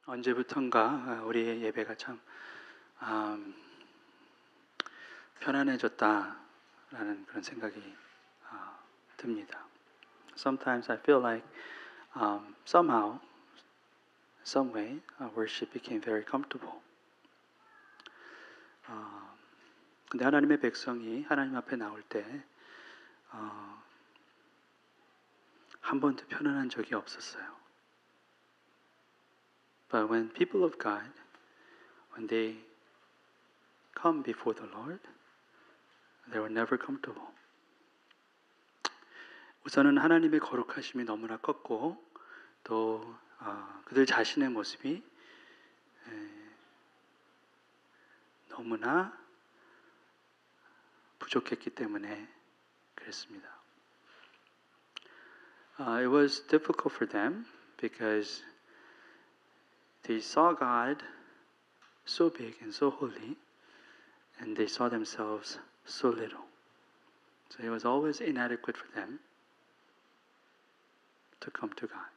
언제부턴가 우리의 예배가 참 편안해졌다라는 그런 생각이 듭니다. Sometimes I feel like somehow, some way, worship became very comfortable. 근데 하나님의 백성이 하나님 앞에 나올 때 한 번도 편안한 적이 없었어요. But when people of God, when they come before the Lord, they were never comfortable. 우선은 하나님의 거룩하심이 너무나 컸고 또 그들 자신의 모습이 너무나 부족했기 때문에 그랬습니다. It was difficult for them because they saw God so big and so holy, and they saw themselves so little. So it was always inadequate for them to come to God.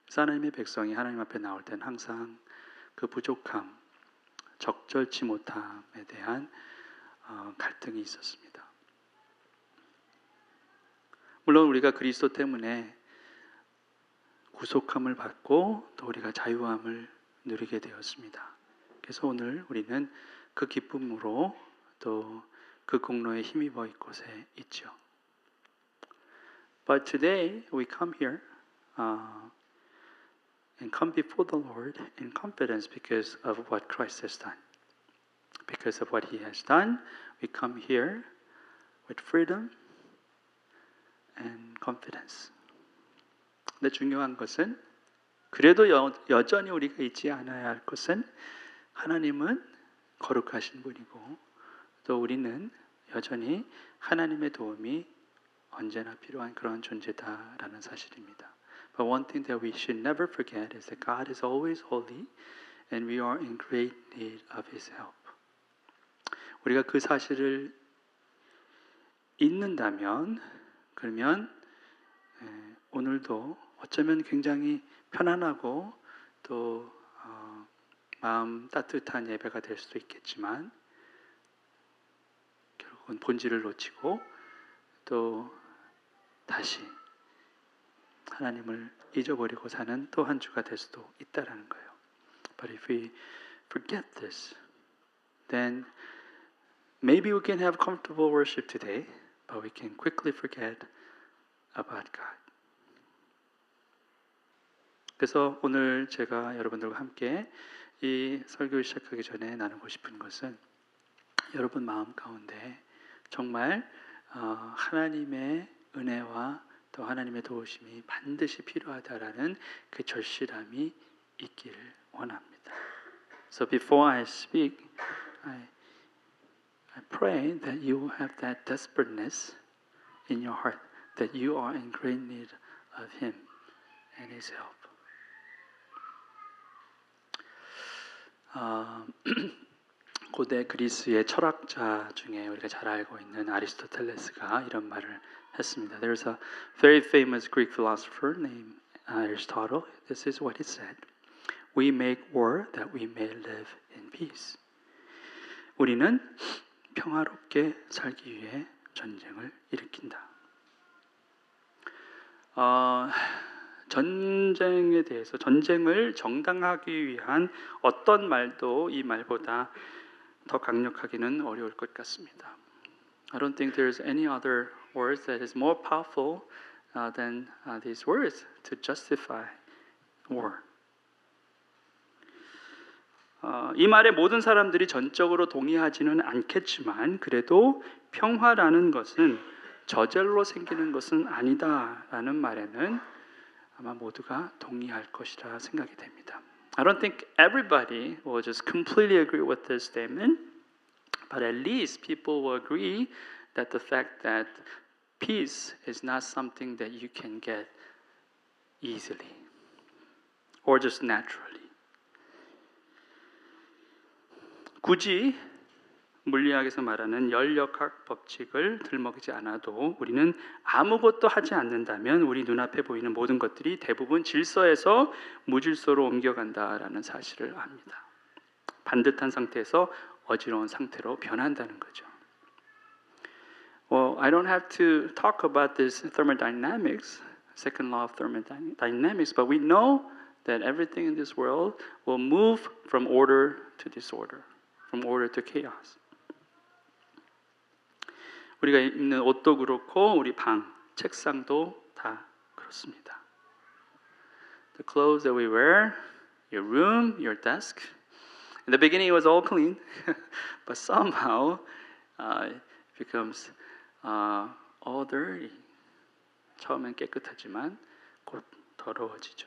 그래서 하나님의 백성이 하나님 앞에 나올 때는 항상 그 부족함, 적절치 못함에 대한 갈등이 있었습니다. 물론 우리가 그리스도 때문에 구속함을 받고 또 우리가 자유함을 누리게 되었습니다. 그래서 오늘 우리는 그 기쁨으로 또 그 공로에 힘입어 있곳에 있죠. But today we come here and come before the Lord in confidence because of what Christ has done. Because of what He has done, we come here with freedom and confidence. 근데 중요한 것은 그래도 여전히 우리가 잊지 않아야 할 것은 하나님은 거룩하신 분이고 또 우리는 여전히 하나님의 도움이 언제나 필요한 그런 존재다라는 사실입니다. But one thing that we should never forget is that God is always holy and we are in great need of His help. 우리가 그 사실을 잊는다면 그러면 오늘도 어쩌면 굉장히 편안하고 또 마음 따뜻한 예배가 될 수도 있겠지만 결국은 본질을 놓치고 또 다시 하나님을 잊어버리고 사는 또 한 주가 될 수도 있다라는 거예요. But if we forget this, then maybe we can have comfortable worship today, but we can quickly forget about God. 그래서 오늘 제가 여러분들과 함께 이 설교를 시작하기 전에 나누고 싶은 것은 여러분 마음 가운데 정말 하나님의 은혜와 또 하나님의 도우심이 반드시 필요하다라는 그 절실함이 있기를 원합니다. So before I speak, I pray that you will have that desperateness in your heart, that you are in great need of Him and His help. 고대 그리스의 철학자 중에 우리가 잘 알고 있는 아리스토텔레스가 이런 말을 했습니다. There's a very famous Greek philosopher named Aristotle. This is what he said. We make war that we may live in peace. 우리는 평화롭게 살기 위해 전쟁을 일으킨다. 전쟁에 대해서 전쟁을 정당하기 위한 어떤 말도 이 말보다 더 강력하기는 어려울 것 같습니다. I don't think there's any other words that is more powerful than these words to justify war. 이 말에 모든 사람들이 전적으로 동의하지는 않겠지만 그래도 평화라는 것은 저절로 생기는 것은 아니다라는 말에는 아마 모두가 동의할 것이라 생각이 됩니다. I don't think everybody will just completely agree with this statement, but at least people will agree that the fact that peace is not something that you can get easily or just naturally. 굳이 물리학에서 말하는 열역학 법칙을 들먹이지 않아도 우리는 아무것도 하지 않는다면 우리 눈앞에 보이는 모든 것들이 대부분 질서에서 무질서로 옮겨간다라는 사실을 압니다. 반듯한 상태에서 어지러운 상태로 변한다는 거죠. Well, I don't have to talk about this thermodynamics, second law of thermodynamics, but we know that everything in this world will move from order to disorder, from order to chaos. 우리가 입는 옷도 그렇고 우리 방, 책상도 다 그렇습니다. The clothes that we wear, your room, your desk. In the beginning, it was all clean, but somehow it becomes all dirty. 처음엔 깨끗하지만 곧 더러워지죠.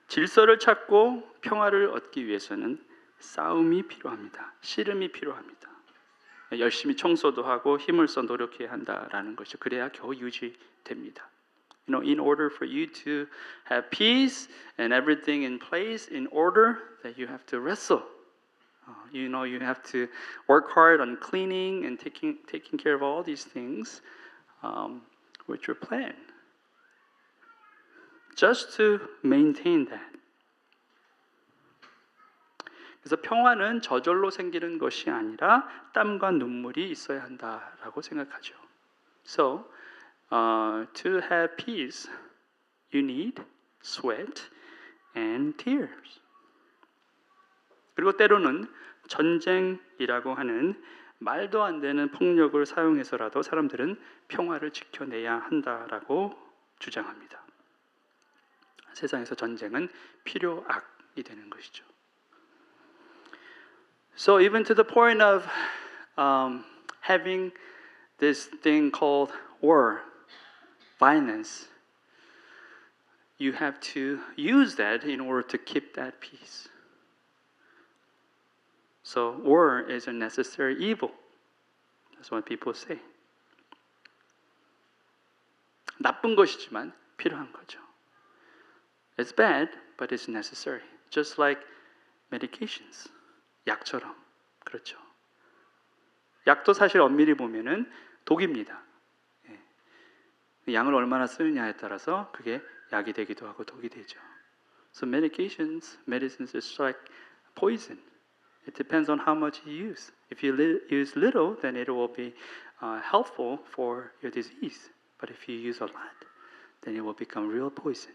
질서를 찾고 평화를 얻기 위해서는 싸움이 필요합니다. 씨름이 필요합니다. 열심히 청소도 하고 힘을 써 노력해야 한다라는 것이죠. 그래야 겨우 유지됩니다. You know, in order for you to have peace and everything in place, in order, that you have to wrestle. You know, you have to work hard on cleaning and taking care of all these things with your plan, just to maintain that. 그래서 평화는 저절로 생기는 것이 아니라 땀과 눈물이 있어야 한다라고 생각하죠. So, to have peace, you need sweat and tears. 그리고 때로는 전쟁이라고 하는 말도 안 되는 폭력을 사용해서라도 사람들은 평화를 지켜내야 한다라고 주장합니다. 세상에서 전쟁은 필요악이 되는 것이죠. So even to the point of having this thing called war, violence, you have to use that in order to keep that peace. So war is a necessary evil. That's what people say. 나쁜 것이지만 필요한 거죠. It's bad, but it's necessary. Just like medications. 약처럼. 그렇죠. 약도 사실 엄밀히 보면은 독입니다. 예. 양을 얼마나 쓰느냐에 따라서 그게 약이 되기도 하고 독이 되죠. So medicines is like poison. It depends on how much you use. If you use little, then it will be helpful for your disease. But if you use a lot, then it will become real poison.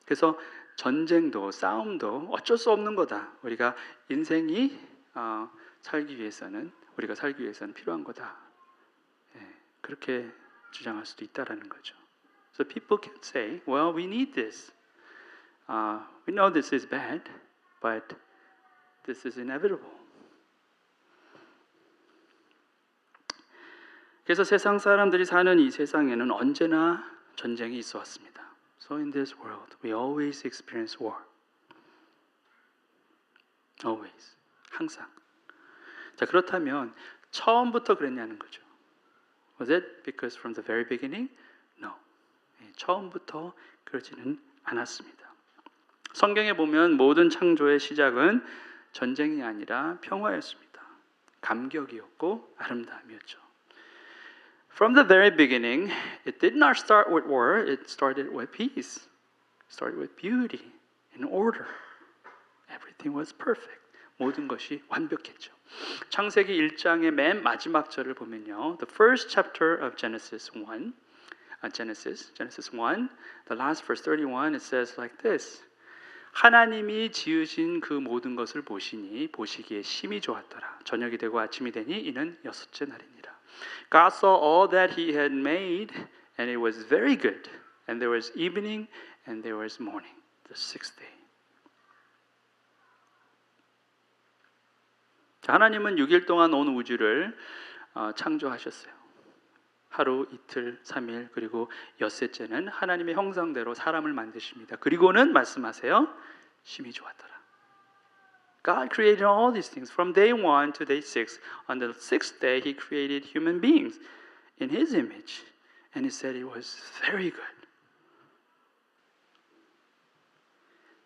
그래서 전쟁도 싸움도 어쩔 수 없는 거다. 우리가 인생이 살기 위해서는 우리가 살기 위해서는 필요한 거다. 예, 그렇게 주장할 수도 있다라는 거죠. So people can say, well, we need this. We know this is bad, but this is inevitable. 그래서 세상 사람들이 사는 이 세상에는 언제나 전쟁이 있어 왔습니다. So in this world, we always experience war. Always. 항상. 자, 그렇다면 처음부터 그랬냐는 거죠. Was it because from the very beginning? No. 처음부터 그러지는 않았습니다. 성경에 보면 모든 창조의 시작은 전쟁이 아니라 평화였습니다. 감격이었고 아름다움이었죠. From the very beginning, it did not start with war, it started with peace. It started with beauty and order. Everything was perfect. 모든 것이 완벽했죠. 창세기 1장의 맨 마지막 절을 보면요. The first chapter of Genesis 1, Genesis 1, the last verse 31, it says like this. 하나님이 지으신 그 모든 것을 보시기에 심히 좋았더라. 저녁이 되고 아침이 되니 이는 여섯째 날이니라. God saw all that he had made and it was very good. And there was evening and there was morning, the sixth day. 자, 하나님은 6일 동안 온 우주를 창조하셨어요. 하루, 이틀, 3일, 그리고 엿새째는 하나님의 형상대로 사람을 만드십니다. 그리고는 말씀하세요. 심히 좋았더라. God created all these things from day 1 to day 6. On the sixth day, He created human beings in His image. And He said it was very good.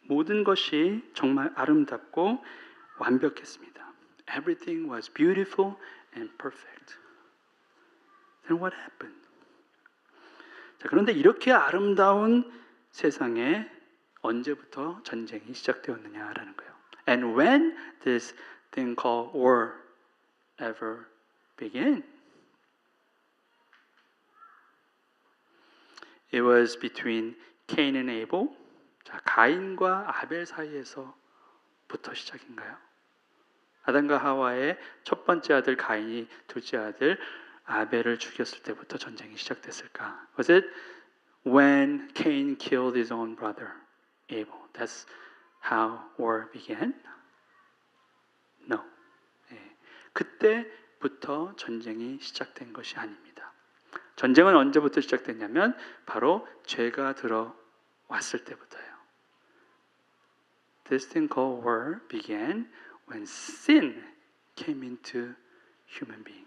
모든 것이 정말 아름답고 완벽했습니다. Everything was beautiful and perfect. Then what happened? 자, 그런데 이렇게 아름다운 세상에 언제부터 전쟁이 시작되었느냐라는 거예요. And when this thing called war ever began? It was between Cain and Abel. 자, 가인과 아벨 사이에서부터 시작인가요? 아담과 하와의 첫 번째 아들 가인이 둘째 아들 아벨을 죽였을 때부터 전쟁이 시작됐을까? Was it when Cain killed his own brother Abel? That's how war began? No. 예. 그때부터 전쟁이 시작된 것이 아닙니다. 전쟁은 언제부터 시작됐냐면 바로 죄가 들어왔을 때부터예요. This thing called war began when sin came into human beings.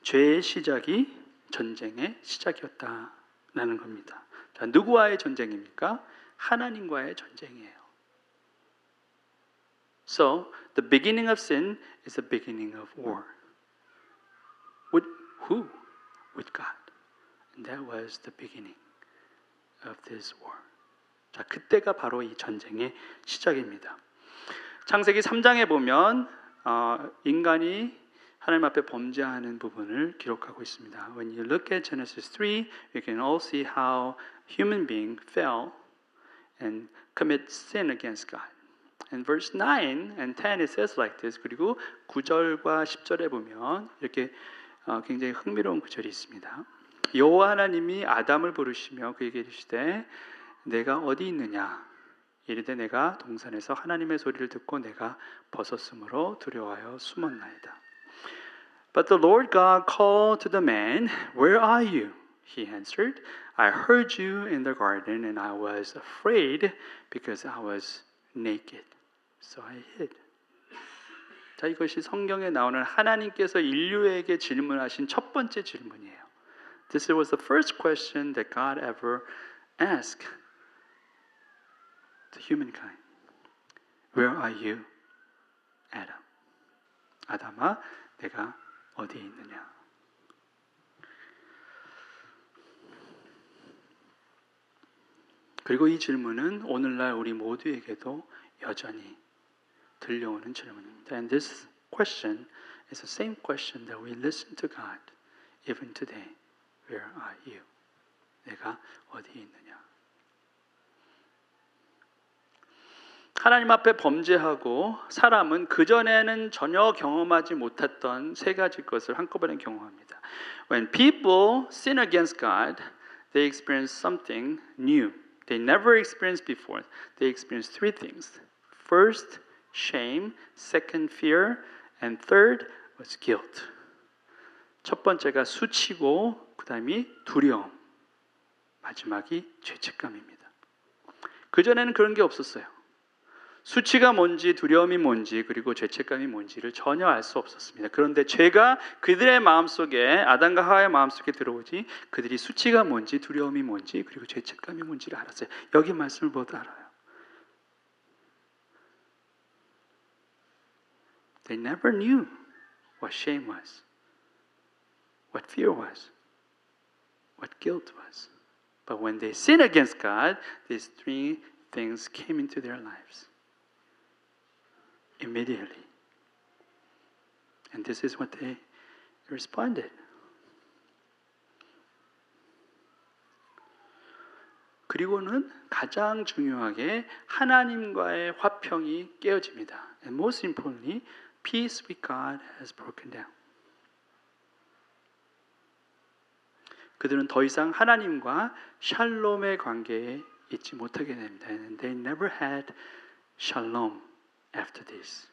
죄의 시작이 전쟁의 시작이었다라는 겁니다. 자, 누구와의 전쟁입니까? 하나님과의 전쟁이에요. So, the beginning of sin is the beginning of war. With who? With God. And that was the beginning of this war. 자, 그때가 바로 이 전쟁의 시작입니다. 창세기 3장에 보면 인간이 하나님 앞에 범죄하는 부분을 기록하고 있습니다. When you look at Genesis 3, you can all see how human being fell and commit sin against God. And verse 9 and 10 it says like this. 그리고 9절과 10절에 보면 이렇게 굉장히 흥미로운 구절이 있습니다. 여호와 하나님이 아담을 부르시며 그에게 이르시되 내가 어디 있느냐? 이르되 내가 동산에서 하나님의 소리를 듣고 내가 벗었으므로 두려워하여 숨었나이다. But the Lord God called to the man, Where are you? He answered, I heard you in the garden and I was afraid because I was naked. So I hid. 자, 이것이 성경에 나오는 하나님께서 인류에게 질문하신 첫 번째 질문이에요. This was the first question that God ever asked to humankind. Where are you, Adam? 아담아, 내가 어디에 있느냐? 그리고 이 질문은 오늘날 우리 모두에게도 여전히 들려오는 질문입니다. And this question is the same question that we listen to God even today. Where are you? 내가 어디에 있느냐? 하나님 앞에 범죄하고 사람은 그전에는 전혀 경험하지 못했던 세 가지 것을 한꺼번에 경험합니다. When people sin against God, they experience something new. They never experienced before. They experience three things. First, shame. Second, fear. And third was guilt. 첫 번째가 수치고 그 다음이 두려움. 마지막이 죄책감입니다. 그전에는 그런 게 없었어요. 수치가 뭔지 두려움이 뭔지 그리고 죄책감이 뭔지를 전혀 알 수 없었습니다. 그런데 죄가 그들의 마음속에 아담과 하와의 마음속에 들어오지 그들이 수치가 뭔지 두려움이 뭔지 그리고 죄책감이 뭔지를 알았어요. 여기 말씀을 보도 알아요. They never knew what shame was, what fear was, what guilt was. But when they sinned against God, these three things came into their lives. Immediately. And this is what they responded. 그리고는 가장 중요하게 하나님과의 화평이 깨어집니다. And most importantly, peace with God has broken down. 그들은 더 이상 하나님과 샬롬의 관계에 있지 못하게 됩니다. And they never had shalom after this.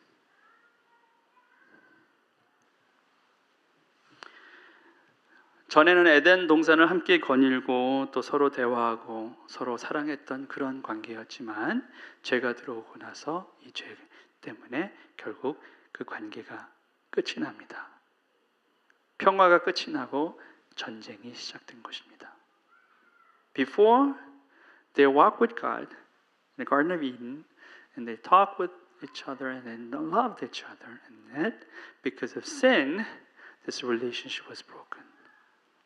전에는 에덴 동산을 함께 거닐고 또 서로 대화하고 서로 사랑했던 그런 관계였지만 죄가 들어오고 나서 이 죄 때문에 결국 그 관계가 끝이 납니다. 평화가 끝이 나고 전쟁이 시작된 것입니다. Before they walked with God, the Garden of Eden, and they talked with each other and then loved each other. And yet, because of sin, this relationship was broken.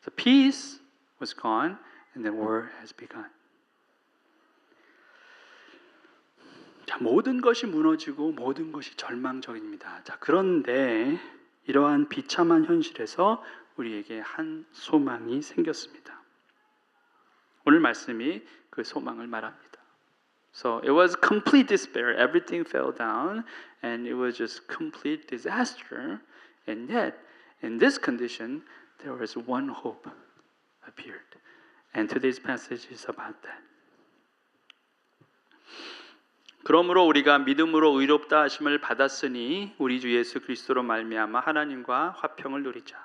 The peace was gone, and the war has begun. 자, 모든 것이 무너지고 모든 것이 절망적입니다. 자, 그런데 이러한 비참한 현실에서 우리에게 한 소망이 생겼습니다. 오늘 말씀이 그 소망을 말합니다. So it was complete despair. Everything fell down and it was just complete disaster. And yet, in this condition, there was one hope appeared. And today's passage is about that. 그러므로 우리가 믿음으로 의롭다 하심을 받았으니 우리 주 예수 그리스도로 말미암아 하나님과 화평을 누리자.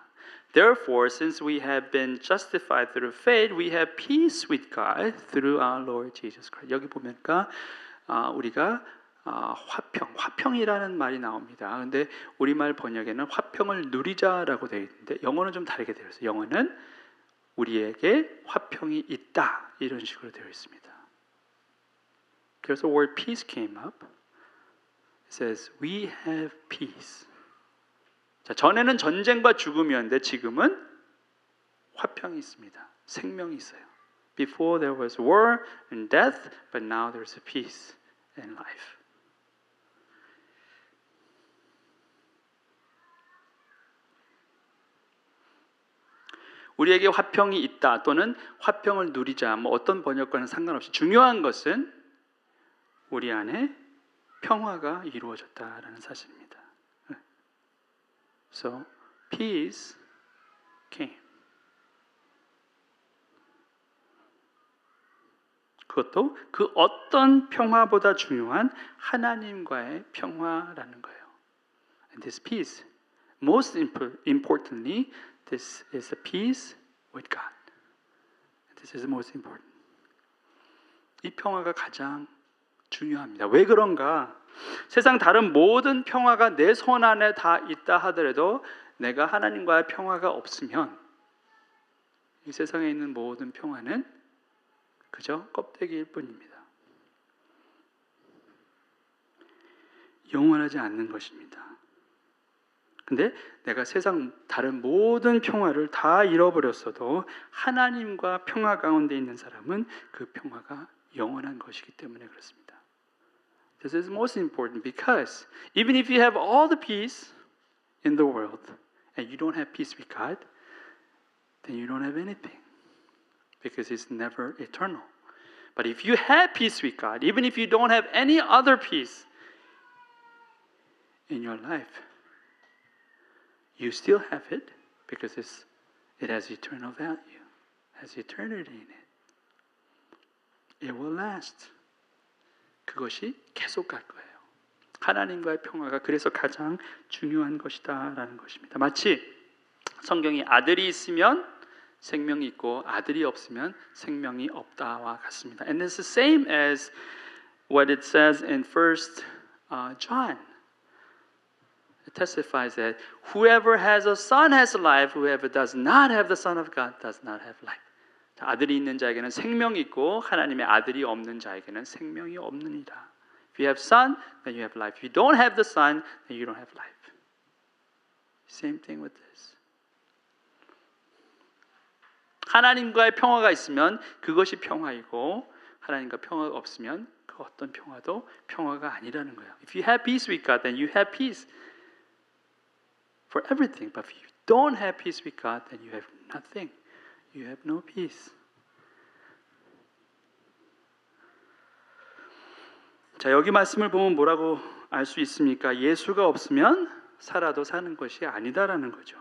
Therefore, since we have been justified through faith, we have peace with God through our Lord Jesus Christ. 여기 보니까 우리가 화평이라는 말이 나옵니다. 근데 우리말 번역에는 화평을 누리자라고 되어 있는데 영어는 좀 다르게 되어 있어요. 영어는 우리에게 화평이 있다 이런 식으로 되어 있습니다. 그래서 word peace came up. It says we have peace. 자, 전에는 전쟁과 죽음이었는데 지금은 화평이 있습니다. 생명이 있어요. Before there was war and death, but now there's a peace and life. 우리에게 화평이 있다 또는 화평을 누리자 뭐 어떤 번역과는 상관없이 중요한 것은 우리 안에 평화가 이루어졌다라는 사실입니다. So peace came. 그것도 그 어떤 평화보다 중요한 하나님과의 평화라는 거예요. And this peace, most importantly, this is a peace with God. This is the most important. 이 평화가 가장 중요합니다. 왜 그런가? 세상 다른 모든 평화가 내 손 안에 다 있다 하더라도 내가 하나님과의 평화가 없으면 이 세상에 있는 모든 평화는 그저 껍데기일 뿐입니다. 영원하지 않는 것입니다. 근데 내가 세상 다른 모든 평화를 다 잃어버렸어도 하나님과 평화 가운데 있는 사람은 그 평화가 영원한 것이기 때문에 그렇습니다. This is most important because even if you have all the peace in the world and you don't have peace with God, then you don't have anything because it's never eternal. But if you have peace with God, even if you don't have any other peace in your life, you still have it because it has eternal value, has eternity in it. It will last. 그것이 계속 갈 거예요. 하나님과의 평화가 그래서 가장 중요한 것이다라는 것입니다. 마치 성경이 아들이 있으면 생명이 있고 아들이 없으면 생명이 없다와 같습니다. And it's the same as what it says in 1 John. It testifies that whoever has a son has life, whoever does not have the Son of God does not have life. 아들이 있는 자에게는 생명이 있고 하나님의 아들이 없는 자에게는 생명이 없느니라. If you have son, then you have life. If you don't have the son, then you don't have life. Same thing with this. 하나님과의 평화가 있으면 그것이 평화이고 하나님과 평화가 없으면 그 어떤 평화도 평화가 아니라는 거예요. If you have peace with God, then you have peace for everything. But if you don't have peace with God, then you have nothing. You have no peace. 자, 여기 말씀을 보면 뭐라고 알 수 있습니까? 예수가 없으면 살아도 사는 것이 아니다라는 거죠.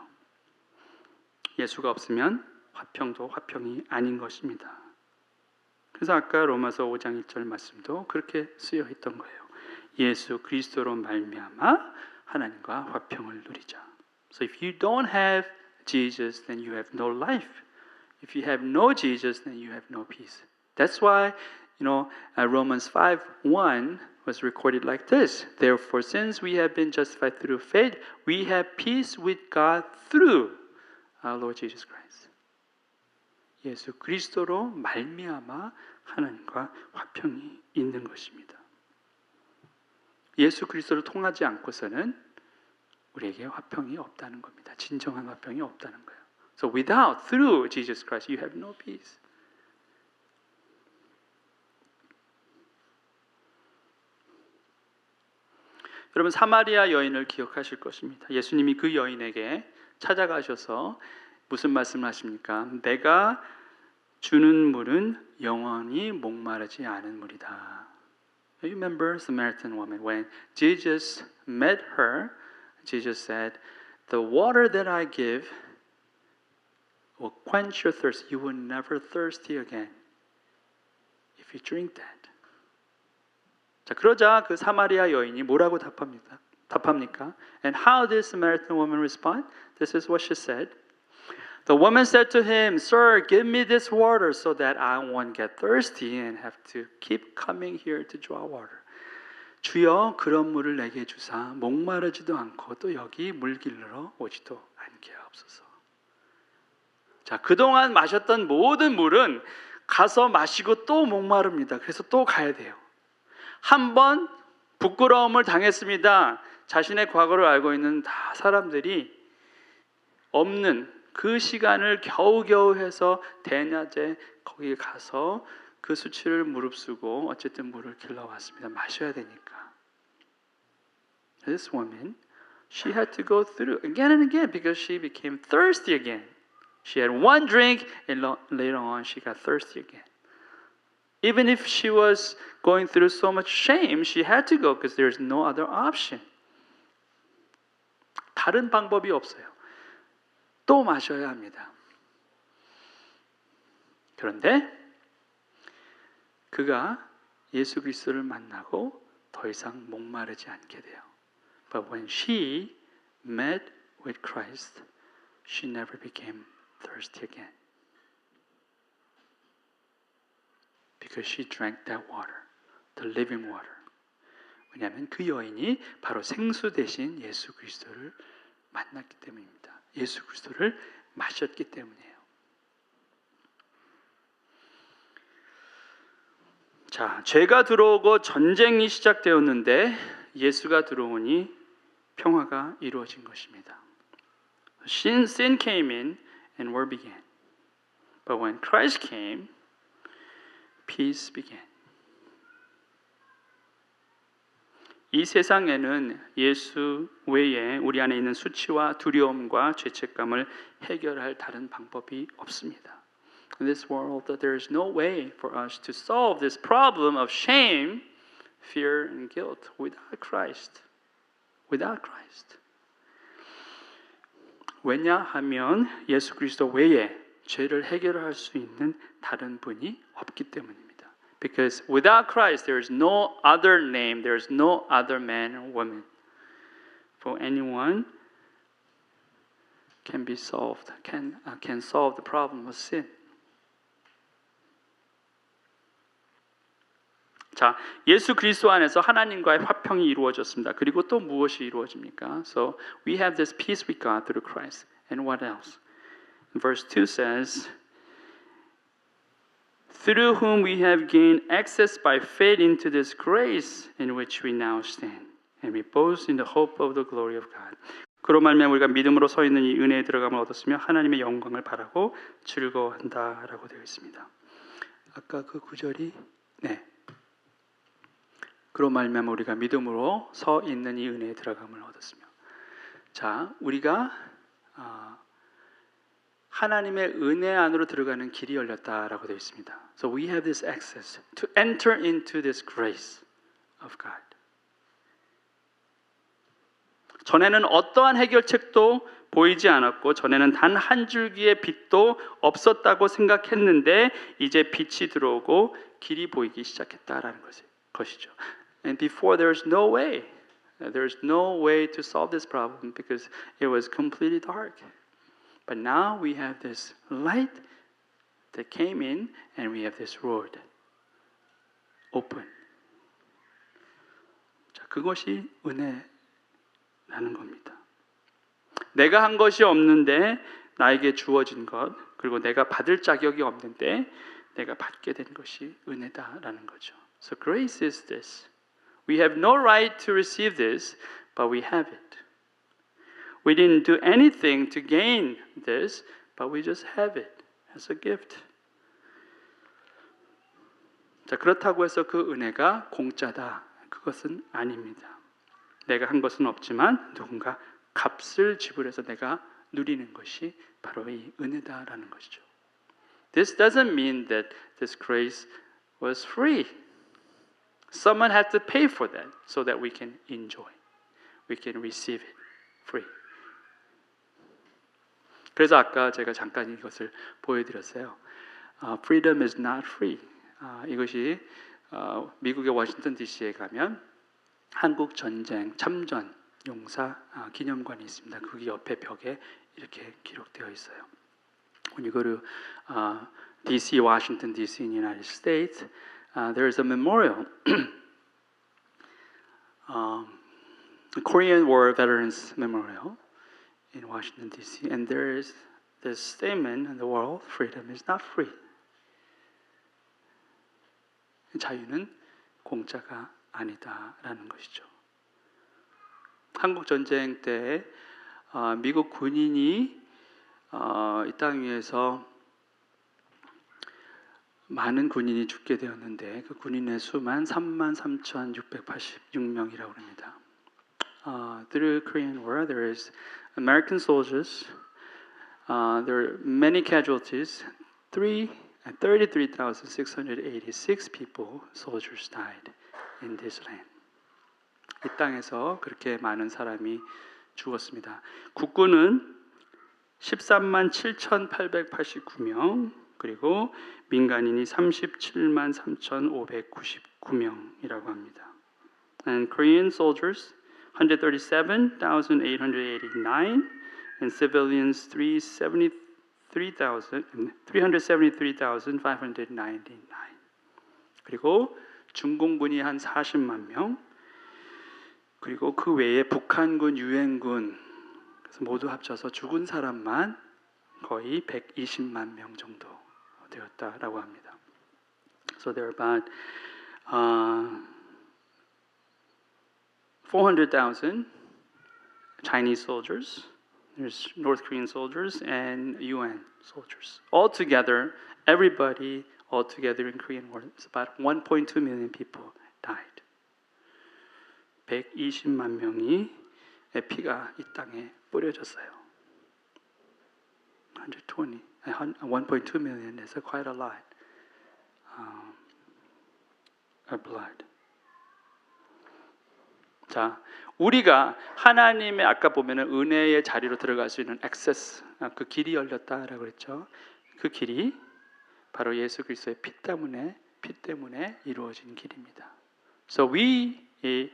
예수가 없으면 화평도 화평이 아닌 것입니다. 그래서 아까 로마서 5장 1절 말씀도 그렇게 쓰여 있던 거예요. 예수 그리스도로 말미암아 하나님과 화평을 누리자. So if you don't have Jesus, then you have no life. If you have no Jesus, then you have no peace. That's why, Romans 5:1 was recorded like this. Therefore, since we have been justified through faith, we have peace with God through our Lord Jesus Christ. 예수 그리스도로 말미암아 하나님과 화평이 있는 것입니다. 예수 그리스도를 통하지 않고서는 우리에게 화평이 없다는 겁니다. 진정한 화평이 없다는 거예요. So through Jesus Christ, you have no peace. 여러분, 사마리아 여인을 기억하실 것입니다. 예수님이 그 여인에게 찾아가셔서 무슨 말씀을 하십니까? 내가 주는 물은 영원히 목마르지 않은 물이다. You remember Samaritan woman when Jesus met her, Jesus said, "The water that I give will quench your thirst. You will never thirsty again if you drink that." 자, 그러자 그 사마리아 여인이 뭐라고 답합니까? And how did Samaritan woman respond? This is what she said. The woman said to him, "Sir, give me this water so that I won't get thirsty and have to keep coming here to draw water." 주여, 그런 물을 내게 주사 목마르지도 않고 또 여기 물 길러 오지도 않게 하옵소서. 자, 그동안 마셨던 모든 물은 가서 마시고 또 목마릅니다. 그래서 또 가야 돼요. 한 번 부끄러움을 당했습니다. 자신의 과거를 알고 있는 다 사람들이 없는 그 시간을 겨우겨우 해서 대낮에 거기 가서 그 수치를 무릅쓰고 어쨌든 물을 길러왔습니다. 마셔야 되니까. This woman, she had to go through again and again because she became thirsty again. She had one drink and later on she got thirsty again. Even if she was going through so much shame, she had to go because there's no other option. 다른 방법이 없어요. 또 마셔야 합니다. 그런데 그가 예수 그리스도를 만나고 더 이상 목마르지 않게 돼요. But when she met with Christ, she never became thirsty again. Because she drank that water, the living water. 왜냐하면 그 여인이 바로 생수 대신 예수 그리스도를 만났기 때문입니다. 예수 그리스도를 마셨기 때문이에요. 자, 죄가 들어오고 전쟁이 시작되었는데 예수가 들어오니 평화가 이루어진 것입니다. Sin came in and war began. But when Christ came, peace began. 이 세상에는 예수 외에 우리 안에 있는 수치와 두려움과 죄책감을 해결할 다른 방법이 없습니다. In this world, there is no way for us to solve this problem of shame, fear, and guilt without Christ. Without Christ. 왜냐하면 예수 그리스도 외에 죄를 해결할 수 있는 다른 분이 없기 때문입니다. Because without Christ, there is no other name, there is no other man or woman for anyone can be solved, can solve the problem of sin. 자, 예수 그리스도 안에서 하나님과의 화평이 이루어졌습니다. 그리고 또 무엇이 이루어집니까? So we have this peace with God through Christ. And what else? Verse 2 says, through whom we have gained access by faith into this grace in which we now stand, and we boast in the hope of the glory of God. 그로 말미암아 우리가 믿음으로 서 있는 이 은혜의 들어감을 얻었으며 하나님의 영광을 바라고 즐거워한다라고 되어 있습니다. 아까 그 구절이 그로 말미암아 우리가 믿음으로 서 있는 이 은혜의 들어감을 얻었으며. 자, 우리가 하나님의 은혜 안으로 들어가는 길이 열렸다라고 되어 있습니다. So we have this access to enter into this grace of God. 전에는 어떠한 해결책도 보이지 않았고 전에는 단 한 줄기의 빛도 없었다고 생각했는데 이제 빛이 들어오고 길이 보이기 시작했다라는 것이죠. And before there's no way to solve this problem because it was completely dark. But now we have this light that came in and we have this road open. 자, 그것이 은혜라는 겁니다. 내가 한 것이 없는데 나에게 주어진 것, 그리고 내가 받을 자격이 없는데 내가 받게 된 것이 은혜다라는 거죠. So grace is this. We have no right to receive this, but we have it. We didn't do anything to gain this, but we just have it as a gift. 자, 그렇다고 해서 그 은혜가 공짜다. 그것은 아닙니다. 내가 한 것은 없지만 누군가 값을 지불해서 내가 누리는 것이 바로 이 은혜다라는 것이죠. This doesn't mean that this grace was free. Someone had to pay for that so that we can enjoy. We can receive it free. 그래서 아까 제가 잠깐 이것을 보여드렸어요. Freedom is not free. 이것이 미국의 워싱턴 DC에 가면 한국 전쟁 참전 용사 기념관이 있습니다. 거기 옆에 벽에 이렇게 기록되어 있어요. When you go to DC, Washington DC in the United States, there is a memorial, a Korean War Veterans Memorial in Washington DC, and there is this statement in the world: freedom is not free. 자유는 공짜가 아니다라는 것이죠. 한국 전쟁 때 미국 군인이 이 땅 위에서 많은 군인이 죽게 되었는데 그 군인의 수만 33,686명이라고 합니다. Through Korean War, there is American soldiers. There are many casualties. 33,686 people, soldiers died in this land. 이 땅에서 그렇게 많은 사람이 죽었습니다. 국군은 13만 7,889명, 그리고 민간인이 37만 3,599명이라고 합니다. And Korean soldiers 137,889 and civilians 373,599. 그리고 중공군이 한 40만 명, 그리고 그 외에 북한군, 유엔군, 그래서 모두 합쳐서 죽은 사람만 거의 120만 명 정도 되었다라고 합니다. So there are about 400,000 Chinese soldiers. There's North Korean soldiers and UN soldiers. All together, everybody all together in Korean War, it's about 1.2 million people died. 120만 명이 피가 이 땅에 뿌려졌어요. 1.2 million is quite a lot of blood. 자, 우리가 하나님의 아까 보면은 은혜의 자리로 들어갈 수 있는 액세스, 그 길이 열렸다라고 그랬죠. 그 길이 바로 예수 그리스도의 피 때문에 이루어진 길입니다. So we have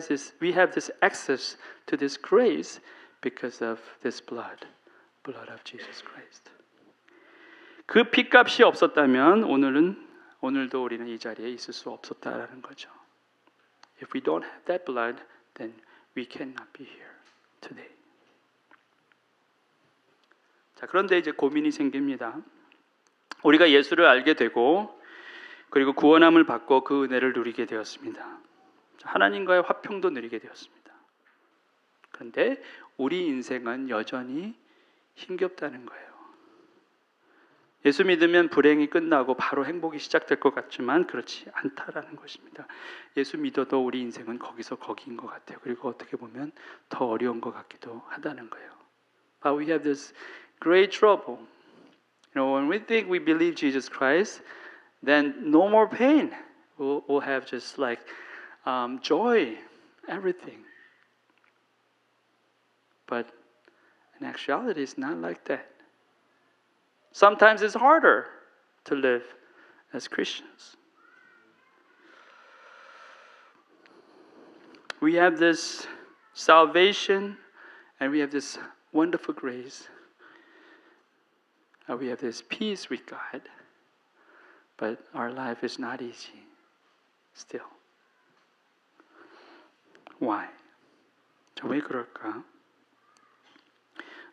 this access to this grace because of this blood of Jesus Christ. 그 피값이 없었다면 오늘도 우리는 이 자리에 있을 수 없었다라는 거죠. If we don't have that blood, then we cannot be here today. 자, 그런데 이제 고민이 생깁니다. 우리가 예수를 알게 되고 그리고 구원함을 받고 그 은혜를 누리게 되었습니다. 하나님과의 화평도 누리게 되었습니다. 그런데 우리 인생은 여전히 힘겹다는 거예요. 예수 믿으면 불행이 끝나고 바로 행복이 시작될 것 같지만 그렇지 않다라는 것입니다. 예수 믿어도 우리 인생은 거기서 거기인 것 같아요. 그리고 어떻게 보면 더 어려운 것 같기도 하다는 거예요. But we have this great trouble. You know, when we think we believe Jesus Christ, then no more pain. We'll have just like joy, everything. But in actuality, it's not like that. Sometimes it's harder to live as Christians. We have this salvation and we have this wonderful grace. We have this peace with God, but our life is not easy still. Why? 왜 그럴까?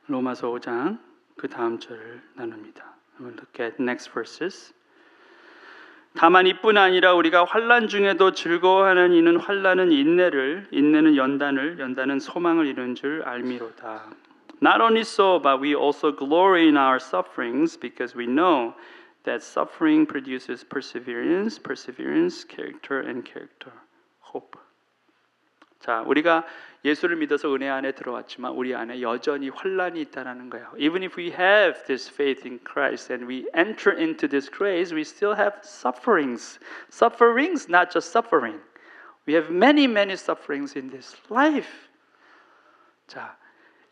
로마서 5장 그 다음 절을 나눕니다. We'll look at next verses. 다만 이뿐 아니라 우리가 환난 중에도 즐거워하는 이는 환난은 인내를, 인내는 연단을, 연단은 소망을 이루는 줄 알미로다. Not only so, but we also glory in our sufferings because we know that suffering produces perseverance, perseverance, character, and character, hope. 자, 우리가 예수를 믿어서 은혜 안에 들어왔지만 우리 안에 여전히 환난이 있다는 거예요. Even if we have this faith in Christ and we enter into this grace, we still have sufferings. Sufferings, not just suffering. We have many, many sufferings in this life. 자,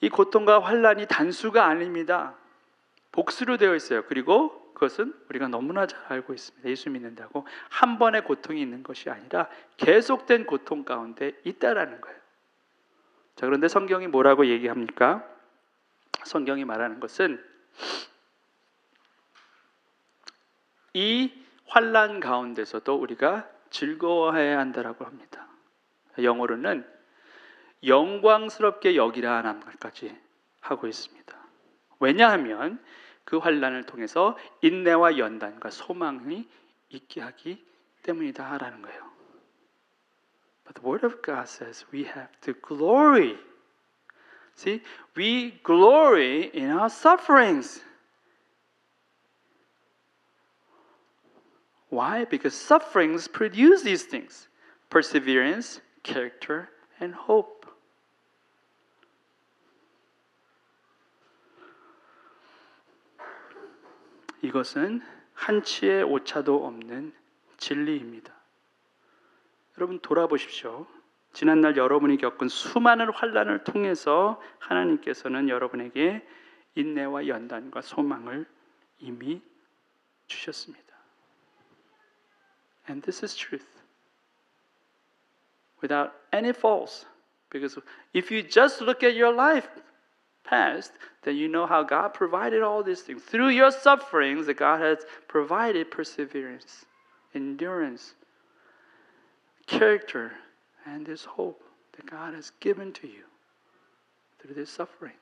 이 고통과 환난이 단수가 아닙니다. 복수로 되어 있어요. 그리고 그것은 우리가 너무나 잘 알고 있습니다. 예수 믿는다고 한 번의 고통이 있는 것이 아니라 계속된 고통 가운데 있다라는 거예요. 자, 그런데 성경이 뭐라고 얘기합니까? 성경이 말하는 것은 이 환난 가운데서도 우리가 즐거워해야 한다라고 합니다. 영어로는 영광스럽게 여기라는 말까지 하고 있습니다. 왜냐하면 그 환난을 통해서 인내와 연단과 소망이 있게 하기 때문이다라는 거예요. But the word of God says we have to glory. See, we glory in our sufferings. Why? Because sufferings produce these things: perseverance, character, and hope. 이것은 한치의 오차도 없는 진리입니다. 여러분 돌아보십시오. 지난날 여러분이 겪은 수많은 환난을 통해서 하나님께서는 여러분에게 인내와 연단과 소망을 이미 주셨습니다. And this is truth. Without any faults. Because if you just look at your life past, then you know how God provided all these things. Through your sufferings, that God has provided perseverance, endurance, character, and this hope that God has given to you through these sufferings.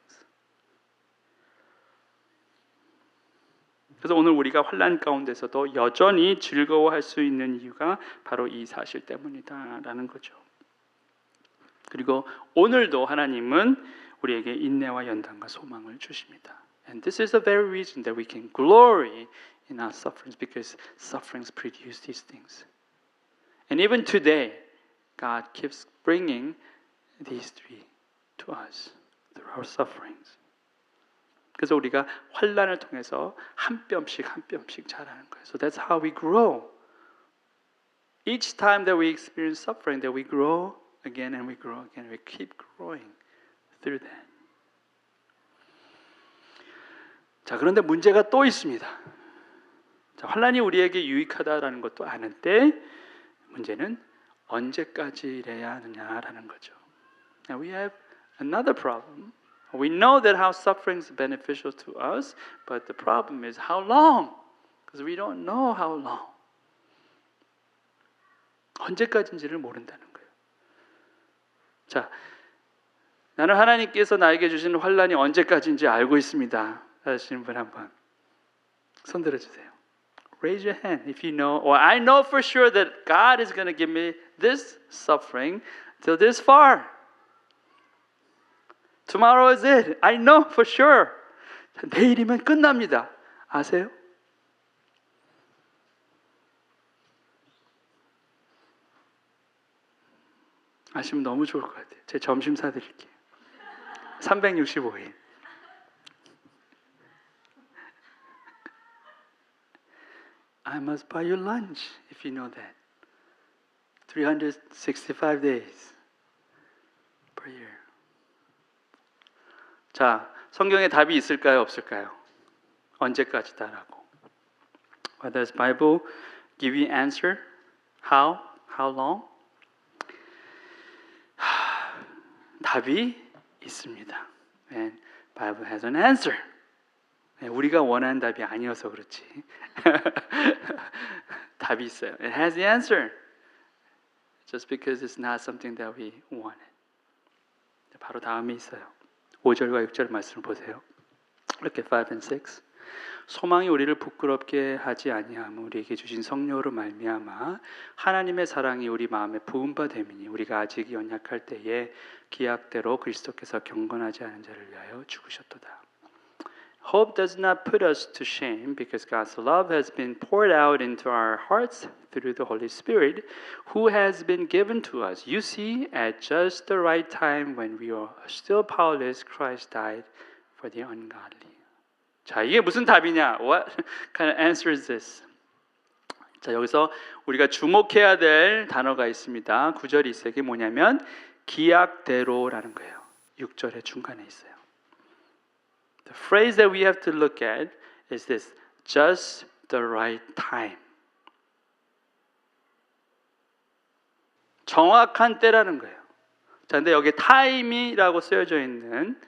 그래서 오늘 우리가 환난 가운데서도 여전히 즐거워할 수 있는 이유가 바로 이 사실 때문이다라는 거죠. 그리고 오늘도 하나님은 우리에게 인내와 연단과 소망을 주십니다. And this is the very reason that we can glory in our sufferings, because sufferings produce these things. And even today, God keeps bringing these three to us through our sufferings. 그래서 우리가 환난을 통해서 한 뼘씩 자라는 거예요. So that's how we grow. Each time that we experience suffering, that we grow again and we grow again. We keep growing through that. 자, 그런데 문제가 또 있습니다. 자, 환난이 우리에게 유익하다라는 것도 아는데 문제는 언제까지 이래야 하느냐라는 거죠. Now we have another problem. We know that how suffering is beneficial to us, but the problem is how long? Because we don't know how long. 언제까지인지를 모른다는 거예요. 자, 나는 하나님께서 나에게 주신 환난이 언제까지인지 알고 있습니다. 하시는 분 한번 손 들어주세요. Raise your hand if you know, or I know for sure that God is going to give me this suffering till this far. Tomorrow is it. I know for sure. 내일이면 끝납니다. 아세요? 아시면 너무 좋을 것 같아요. 제 점심 사드릴게요. 365일. I must buy you lunch if you know that. 365 days per year. 자, 성경에 답이 있을까요? 없을까요? 언제까지다라고. What does Bible give you answer? How? How long? 답이 있습니다. And Bible has an answer. 우리가 원하는 답이 아니어서 그렇지. 답이 있어요. It has the answer. Just because it's not something that we wanted. 바로 다음에 있어요. 5절과 6절 말씀을 보세요. Look at 5 and 6. 소망이 우리를 부끄럽게 하지 아니하며 우리에게 주신 성령으로 말미암아 하나님의 사랑이 우리 마음에 부음받음이니 우리가 아직 연약할 때에 기약대로 그리스도께서 경건하지 않은 자를 위하여 죽으셨도다. Hope does not put us to shame because God's love has been poured out into our hearts through the Holy Spirit who has been given to us. You see, at just the right time when we were still powerless, Christ died for the ungodly. 자, 이게 무슨 답이냐? What kind of answer is this? 자, 여기서 우리가 주목해야 될 단어가 있습니다. 9절이 있어요. 이게 뭐냐면 기약대로라는 거예요. 6절의 중간에 있어요. The phrase that we have to look at is this: just the right time. 정확한 때라는 거예요. 자, 근데 여기 time이라고 쓰여져 있는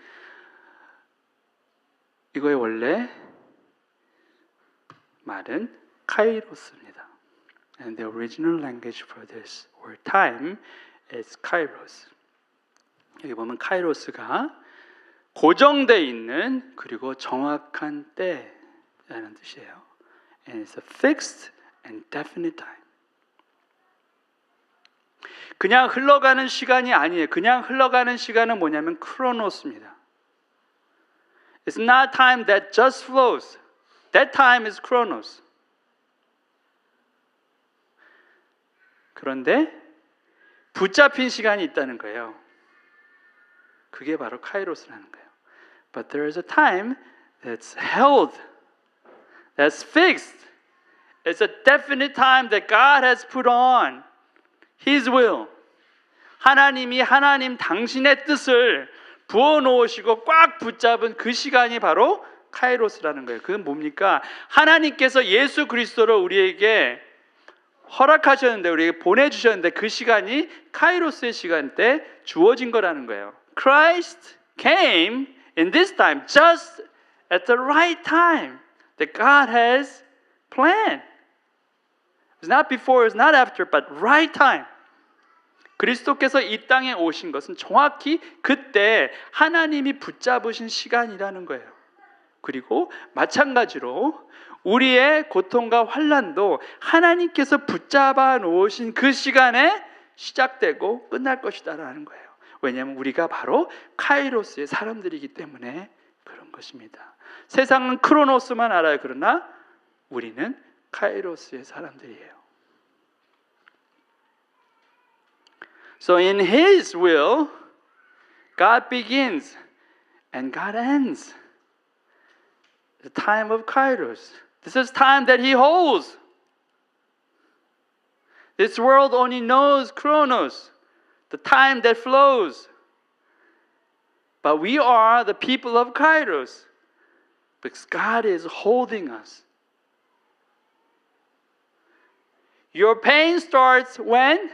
이거의 원래 말은 카이로스입니다. And the original language for this word time is kairos. 여기 보면 카이로스가 고정되어 있는 그리고 정확한 때라는 뜻이에요. And it's a fixed and definite time. 그냥 흘러가는 시간이 아니에요. 그냥 흘러가는 시간은 뭐냐면 크로노스입니다. It's not time that just flows. That time is chronos. 그런데 붙잡힌 시간이 있다는 거예요. 그게 바로 카이로스라는 거예요. But there is a time that's held, that's fixed. It's a definite time that God has put on His will. 하나님이 하나님 당신의 뜻을 부어놓으시고 꽉 붙잡은 그 시간이 바로 카이로스라는 거예요. 그건 뭡니까? 하나님께서 예수 그리스도를 우리에게 허락하셨는데, 우리에게 보내주셨는데 그 시간이 카이로스의 시간 때 주어진 거라는 거예요. Christ came in this time, just at the right time that God has planned. It's not before, it's not after, but right time. 그리스도께서 이 땅에 오신 것은 정확히 그때 하나님이 붙잡으신 시간이라는 거예요. 그리고 마찬가지로 우리의 고통과 환난도 하나님께서 붙잡아 놓으신 그 시간에 시작되고 끝날 것이다라는 거예요. 왜냐하면 우리가 바로 카이로스의 사람들이기 때문에 그런 것입니다. 세상은 크로노스만 알아요. 그러나 우리는 카이로스의 사람들이에요. So in His will, God begins and God ends. The time of Kairos. This is time that He holds. This world only knows Chronos, the time that flows. But we are the people of Kairos because God is holding us. Your pain starts when?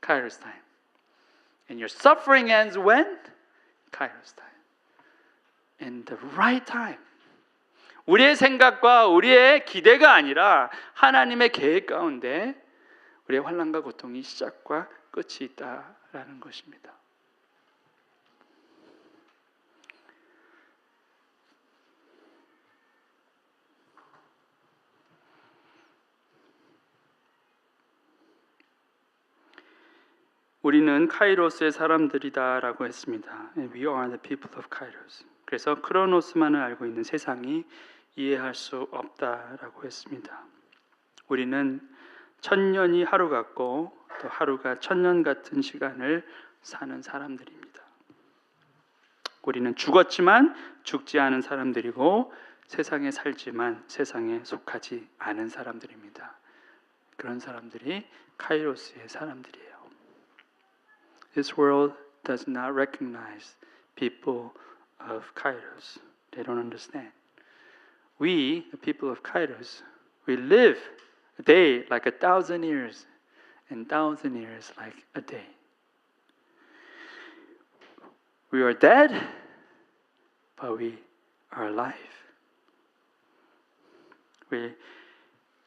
Kairos time. And your suffering ends when? Kairos time. In the right time. 우리의 생각과 우리의 기대가 아니라 하나님의 계획 가운데 우리의 환난과 고통이 시작과 끝이 있다라는 것입니다. 우리는 카이로스의 사람들이다라고 했습니다. We are the people of Kairos. 그래서 크로노스만을 알고 있는 세상이 이해할 수 없다라고 했습니다. 우리는 천년이 하루 같고 또 하루가 천년 같은 시간을 사는 사람들입니다. 우리는 죽었지만 죽지 않은 사람들이고 세상에 살지만 세상에 속하지 않은 사람들입니다. 그런 사람들이 카이로스의 사람들이에요. This world does not recognize people of Kairos. They don't understand. We, the people of Kairos, we live a day like 1,000 years and 1,000 years like a day. We are dead, but we are alive. We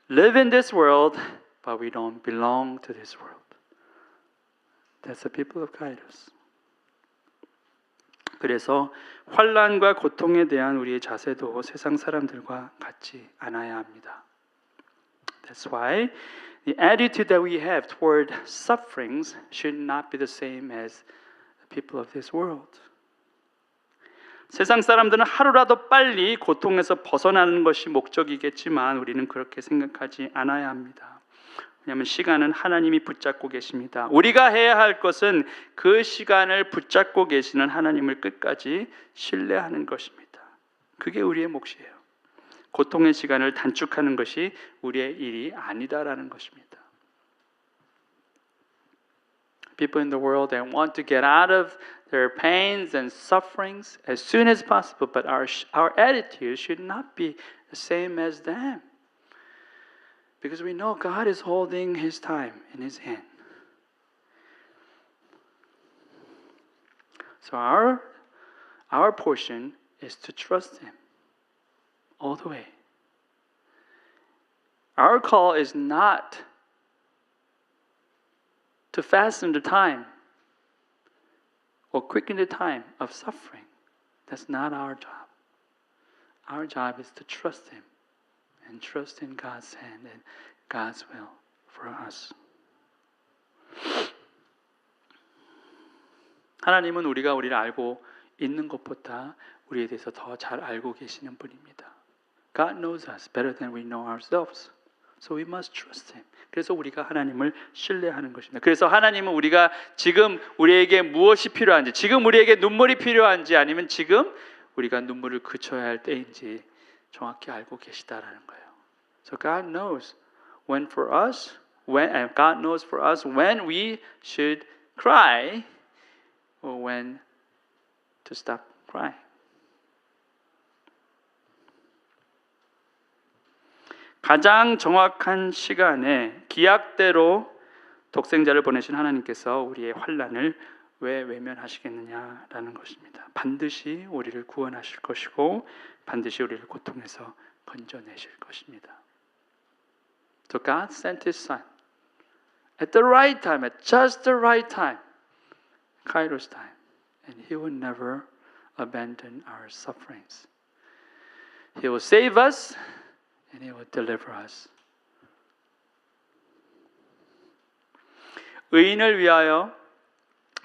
live in this world, but we don't belong to this world. That's the people of Kairos. 그래서 환난과 고통에 대한 우리의 자세도 세상 사람들과 같지 않아야 합니다. That's why the attitude that we have toward sufferings should not be the same as the people of this world. 세상 사람들은 하루라도 빨리 고통에서 벗어나는 것이 목적이겠지만 우리는 그렇게 생각하지 않아야 합니다. 왜냐하면 시간은 하나님이 붙잡고 계십니다. 우리가 해야 할 것은 그 시간을 붙잡고 계시는 하나님을 끝까지 신뢰하는 것입니다. 그게 우리의 몫이에요. 고통의 시간을 단축하는 것이 우리의 일이 아니다라는 것입니다. People in the world that want to get out of their pains and sufferings as soon as possible, but our attitude should not be the same as them. Because we know God is holding His time in His hand. So our portion is to trust Him all the way. Our call is not to fasten the time or quicken the time of suffering. That's not our job. Our job is to trust Him and trust in God's hand and God's will for us. 하나님은 우리가 우리를 알고 있는 것보다 우리에 대해서 더 잘 알고 계시는 분입니다. God knows us better than we know ourselves. So we must trust Him. 그래서 우리가 하나님을 신뢰하는 것입니다. 그래서 하나님은 우리가 지금 우리에게 무엇이 필요한지, 지금 우리에게 눈물이 필요한지, 아니면 지금 우리가 눈물을 그쳐야 할 때인지 정확히 알고 계시다라는 거예요. So God knows when for us, God knows for us when we should cry or when to stop crying. 가장 정확한 시간에 기약대로 독생자를 보내신 하나님께서 우리의 환난을 왜 외면하시겠느냐라는 것입니다. 반드시 우리를 구원하실 것이고 반드시 우리를 고통에서 건져내실 것입니다. So God sent His Son at the right time, at just the right time, Kairos time, and He will never abandon our sufferings. He will save us and He will deliver us. 의인을 위하여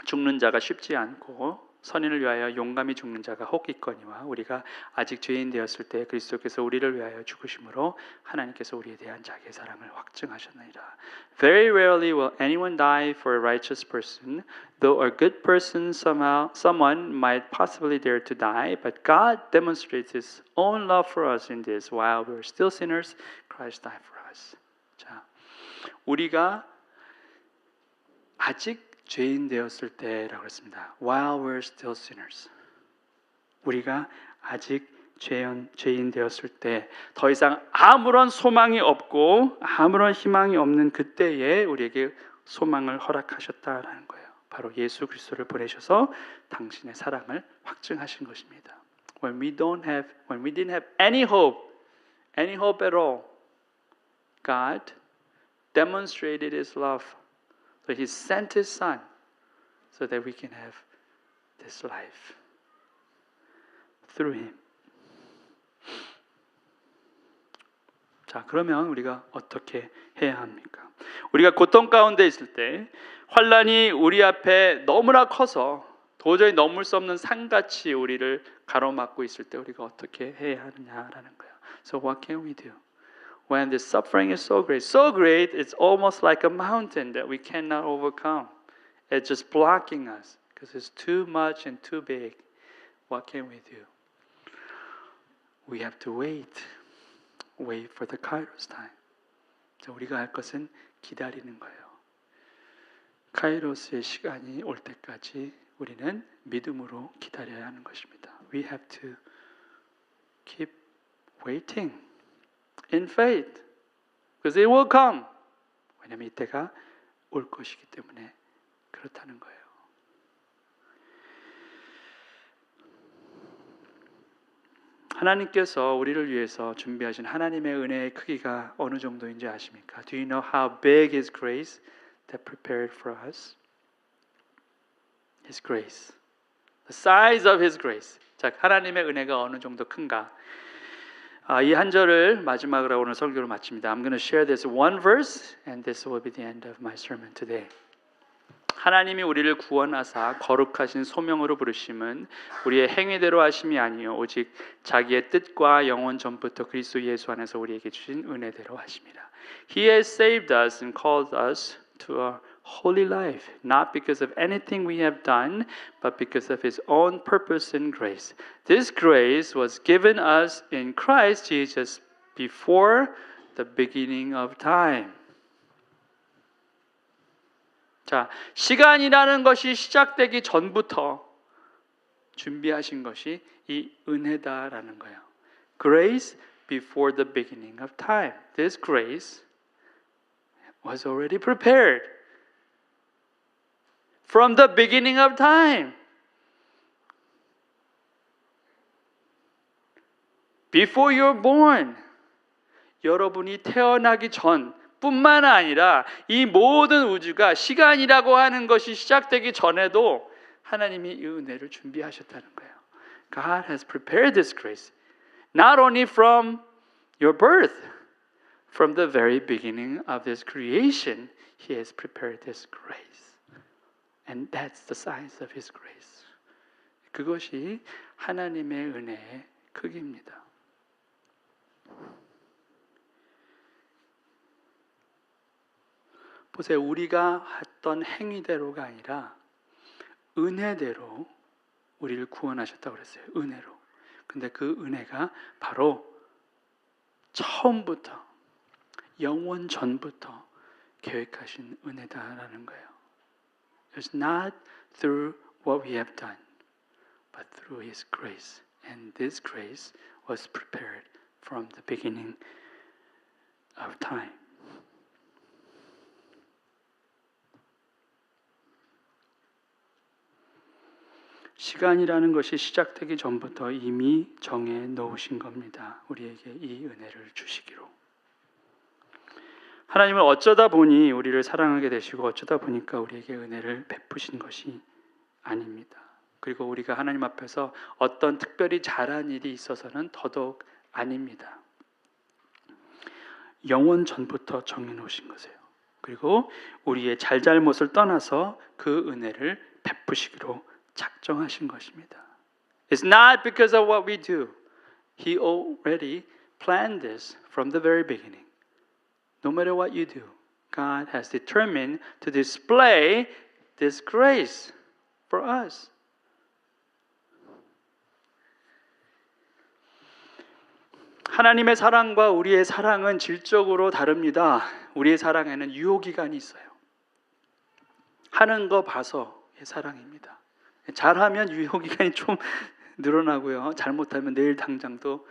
죽는 자가 쉽지 않고 선인을 위하여 용감히 죽는 자가 혹 있거니와 우리가 아직 죄인 되었을 때 그리스도께서 우리를 위하여 죽으심으로 하나님께서 우리에 대한 자기의 사랑을 확증하셨느니라. Very rarely will anyone die for a righteous person, though a good person someone might possibly dare to die, but God demonstrates His own love for us in this: while we were still sinners, Christ died for us. 자, 우리가 아직 죄인 되었을 때라고 했습니다. While we're still sinners. 우리가 아직 죄인 되었을 때 더 이상 아무런 소망이 없고 아무런 희망이 없는 그때에 우리에게 소망을 허락하셨다라는 거예요. 바로 예수 그리스도를 보내셔서 당신의 사랑을 확증하신 것입니다. When we didn't have any hope at all, God demonstrated His love. So He sent His Son so that we can have this life through Him. 자, 그러면 우리가 어떻게 해야 합니까? 우리가 고통 가운데 있을 때 환난이 우리 앞에 너무나 커서 도저히 넘을 수 없는 산같이 우리를 가로막고 있을 때 우리가 어떻게 해야 하느냐라는 거예요. So what can we do? When the suffering is so great, it's almost like a mountain that we cannot overcome. It's just blocking us because it's too much and too big. What can we do? We have to wait for the Kairos time. 자, 우리가 할 것은 기다리는 거예요. 카이로스의 시간이 올 때까지 우리는 믿음으로 기다려야 하는 것입니다. We have to keep waiting in faith, because it will come. 왜냐하면 이때가 올 것이기 때문에 그렇다는 거예요. 하나님께서 우리를 위해서 준비하신 하나님의 은혜의 크기가 어느 정도인지 아십니까? Do you know how big His grace that prepared for us? His grace. The size of His grace. 자, 하나님의 은혜가 어느 정도 큰가? 이 한 절을 마지막으로 오늘 설교를 마칩니다. I'm going to share this one verse, and this will be the end of my sermon today. 하나님이 우리를 구원하사 거룩하신 소명으로 부르심은 우리의 행위대로 하심이 아니요 오직 자기의 뜻과 영원 전부터 그리스도 예수 안에서 우리에게 주신 은혜대로 하심이라. He has saved us and called us to a holy life, not because of anything we have done, but because of His own purpose and grace. This grace was given us in Christ Jesus before the beginning of time. 자, 시간이라는 것이 시작되기 전부터 준비하신 것이 이 은혜다라는 거예요. Grace before the beginning of time. This grace was already prepared from the beginning of time. Before you're born. 여러분이 태어나기 전 뿐만 아니라 이 모든 우주가 시간이라고 하는 것이 시작되기 전에도 하나님이 이 은혜를 준비하셨다는 거예요. God has prepared this grace not only from your birth, from the very beginning of this creation, He has prepared this grace. And that's the size of His grace. 그것이 하나님의 은혜의 크기입니다. 보세요. 우리가 했던 행위대로가 아니라 은혜대로 우리를 구원하셨다고 그랬어요. 은혜로. 근데 그 은혜가 바로 처음부터 영원 전부터 계획하신 은혜다라는 거예요. It's not through what we have done, but through His grace. And this grace was prepared from the beginning of time. 시간이라는 것이 시작되기 전부터 이미 정해 놓으신 겁니다. 우리에게 이 은혜를 주시기로. 하나님은 어쩌다 보니 우리를 사랑하게 되시고 어쩌다 보니까 우리에게 은혜를 베푸신 것이 아닙니다. 그리고 우리가 하나님 앞에서 어떤 특별히 잘한 일이 있어서는 더더욱 아닙니다. 영원 전부터 정해 놓으신 것이에요. 그리고 우리의 잘잘못을 떠나서 그 은혜를 베푸시기로 작정하신 것입니다. It's not because of what we do. He already planned this from the very beginning. No matter what you do, God has determined to display this grace for us. 하나님의 사랑과 우리의 사랑은 질적으로 다릅니다. 우리의 사랑에는 유효기간이 있어요. 하는 거 봐서의 사랑입니다. 잘하면 유효기간이 좀 늘어나고요. 잘못하면 내일 당장도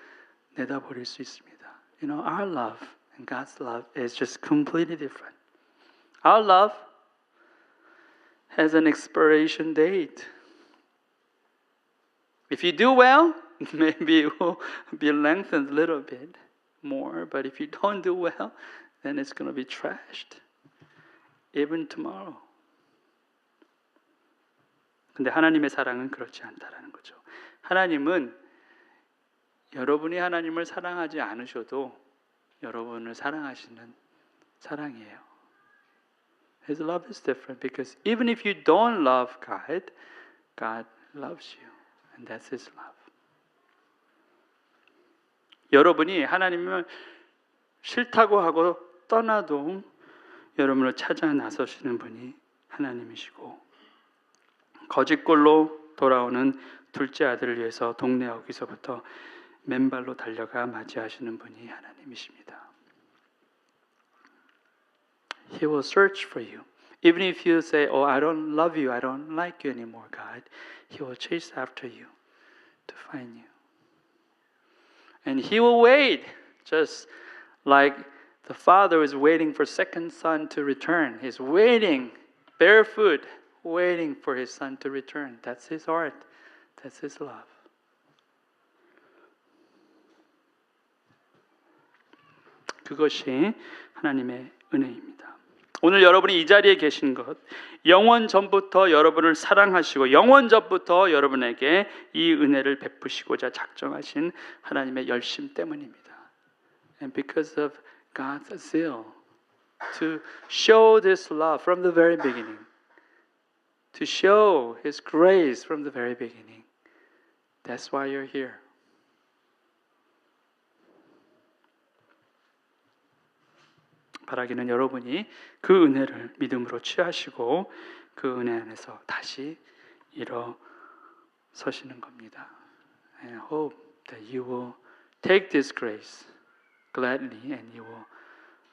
내다버릴 수 있습니다. You know, our love and God's love is just completely different. Our love has an expiration date. If you do well, maybe it will be lengthened a little bit more. But if you don't do well, then it's going to be trashed even tomorrow. 근데 하나님의 사랑은 그렇지 않다라는 거죠. 하나님은 여러분이 하나님을 사랑하지 않으셔도 여러분을 사랑하시는 사랑이에요. His love is different because even if you don't love God, God loves you. And that's His love. 여러분이 하나님을 싫다고 하고 떠나도 여러분을 찾아 나서시는 분이 하나님이시고 거짓골로 돌아오는 둘째 아들을 위해서 동네 어귀서부터 맨발로 달려가 맞이하시는 분이 하나님이십니다. He will search for you. Even if you say, oh, I don't love you, I don't like you anymore, God, He will chase after you to find you. And He will wait, just like the father is waiting for second son to return. He's waiting, barefoot, waiting for his son to return. That's His heart. That's His love. 그것이 하나님의 은혜입니다. 오늘 여러분이 이 자리에 계신 것, 영원 전부터 여러분을 사랑하시고 영원 전부터 여러분에게 이 은혜를 베푸시고자 작정하신 하나님의 열심 때문입니다. And because of God's zeal to show this love from the very beginning, to show His grace from the very beginning, that's why you're here. 바라기는 여러분이 그 은혜를 믿음으로 취하시고 그 은혜 안에서 다시 일어서시는 겁니다. And I hope that you will take this grace gladly and you will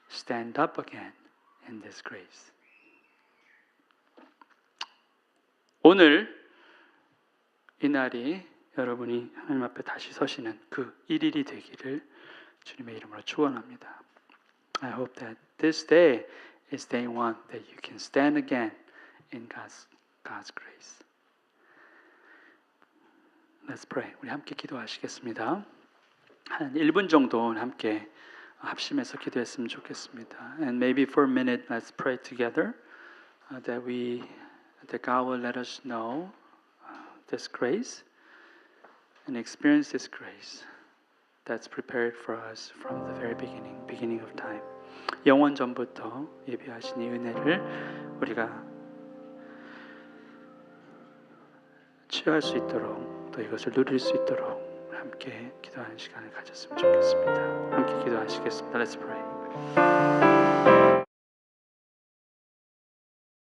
stand up again in this grace. 오늘 이 날이 여러분이 하나님 앞에 다시 서시는 그 일일이 되기를 주님의 이름으로 축원합니다. I hope that this day is day one that you can stand again in God's grace. Let's pray. 우리 함께 기도하시겠습니다. 한 1분 정도 함께 합심해서 기도했으면 좋겠습니다. And maybe for a minute, let's pray together that God will let us know this grace and experience this grace that's prepared for us from the very beginning of time. 영원 전부터 예비하신 이 은혜를 우리가 취할 수 있도록 또 이것을 누릴 수 있도록 함께 기도하는 시간을 가졌으면 좋겠습니다. 함께 기도하시겠습니다. Let's pray.